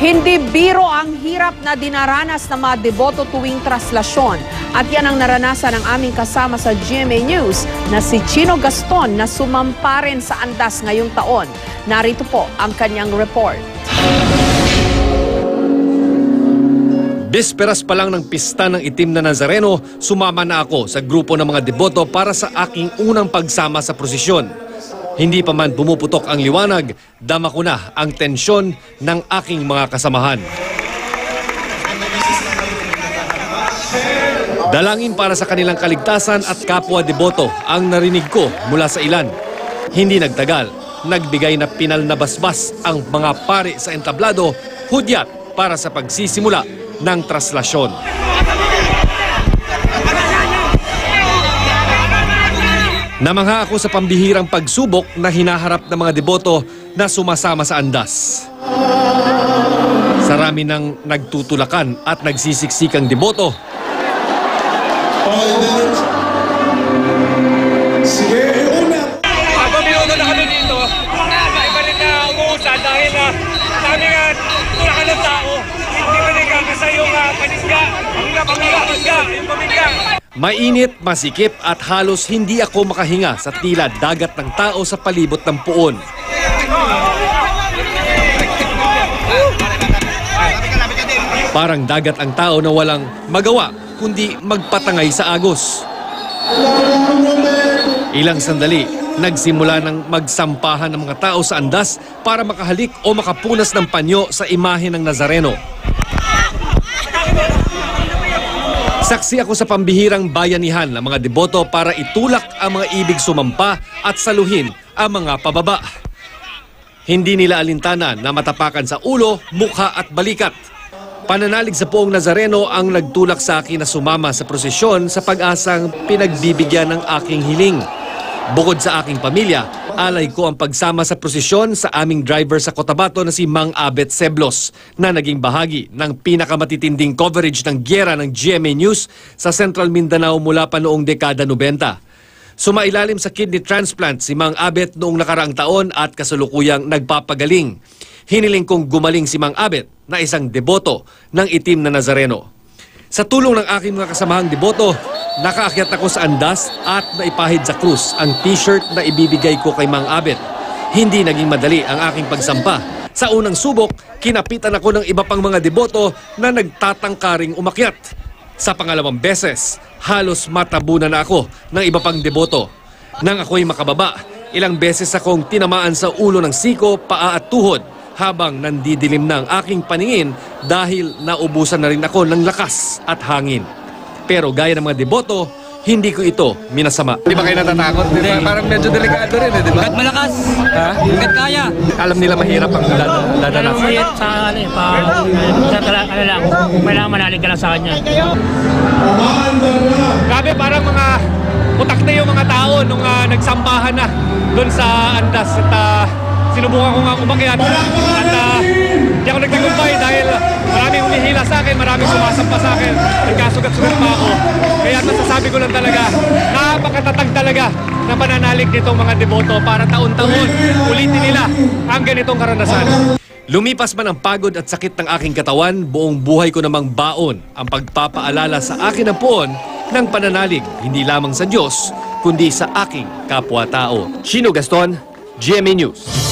Hindi biro ang hirap na dinaranas ng mga deboto tuwing traslasyon. At yan ang naranasan ng aming kasama sa GMA News na si Chino Gaston na sumampa rin sa andas ngayong taon. Narito po ang kanyang report. Bisperas pa lang ng pista ng itim na Nazareno, sumama na ako sa grupo ng mga deboto para sa aking unang pagsama sa prosesyon. Hindi pa man pumuputok ang liwanag, dama ko na ang tensyon ng aking mga kasamahan. Dalangin para sa kanilang kaligtasan at kapwa deboto ang narinig ko mula sa ilan. Hindi nagtagal, nagbigay na pinal na basbas ang mga pari sa entablado, hudyat para sa pagsisimula ng traslasyon. Namangha ako sa pambihirang pagsubok na hinaharap ng mga deboto na sumasama sa andas. Sarami ng nagtutulakan at nagsisiksikang deboto. Sige, una! Ako minuto na kami dito. Iba rin na umuusan dahil sabi nga tulakan ng tao. Hindi ba nagkakasa yung panisga, yung pamilya. Mainit, masikip at halos hindi ako makahinga sa tila dagat ng tao sa palibot ng puon. Parang dagat ang tao na walang magawa kundi magpatangay sa agos. Ilang sandali, nagsimula ng magsampahan ng mga tao sa andas para makahalik o makapunas ng panyo sa imahe ng Nazareno. Saksi ako sa pambihirang bayanihan ng mga deboto para itulak ang mga ibig sumampa at saluhin ang mga pababa. Hindi nila alintanan na matapakan sa ulo, mukha at balikat. Pananalig sa Poong Nazareno ang nagtulak sa akin na sumama sa prosesyon sa pag-asang pinagbibigyan ng aking hiling. Bukod sa aking pamilya, alay ko ang pagsama sa prosesyon sa aming driver sa Cotabato na si Mang Abet Seblos na naging bahagi ng pinakamatitinding coverage ng gyera ng GMA News sa Central Mindanao mula pa noong dekada 90. Sumailalim sa kidney transplant si Mang Abet noong nakaraang taon at kasalukuyang nagpapagaling. Hiniling kong gumaling si Mang Abet na isang deboto ng itim na Nazareno. Sa tulong ng aking mga kasamahang deboto, nakaakyat ako sa andas at naipahid sa krus ang t-shirt na ibibigay ko kay Mang Abet. Hindi naging madali ang aking pagsampa. Sa unang subok, kinapitan ako ng iba pang mga deboto na nagtatangkaring umakyat. Sa pangalawang beses, halos matabunan na ako ng iba pang deboto. Nang ako'y makababa, ilang beses akong tinamaan sa ulo ng siko, paa at tuhod habang nandidilim na ang aking paningin dahil naubusan na rin ako ng lakas at hangin. Pero gaya ng mga deboto, hindi ko ito minasama. Di ba kayo natatakot? Parang medyo delikado rin, di ba? Hanggat malakas, hanggat kaya. Alam nila mahirap ang dadanas. Mahirap sa kailangan manalig ka lang sa kanya. Grabe, parang mga utak na yung mga tao nung nagsampahan na doon sa andas. At sinubukan ko nga umakyat at di ako nagtagumpay dahil maraming humihila sa akin, maraming sumasampa sa akin, nagkasugat-sugat pa ako. Kaya masasabi ko lang talaga, napakatatag talaga na pananalig nitong mga deboto para taon-taon ulitin nila ang ganitong karanasan. Lumipas man ang pagod at sakit ng aking katawan, buong buhay ko namang baon ang pagpapaalala sa akin ng puon ng pananalig hindi lamang sa Diyos, kundi sa aking kapwa-tao. Chino Gaston, GMA News.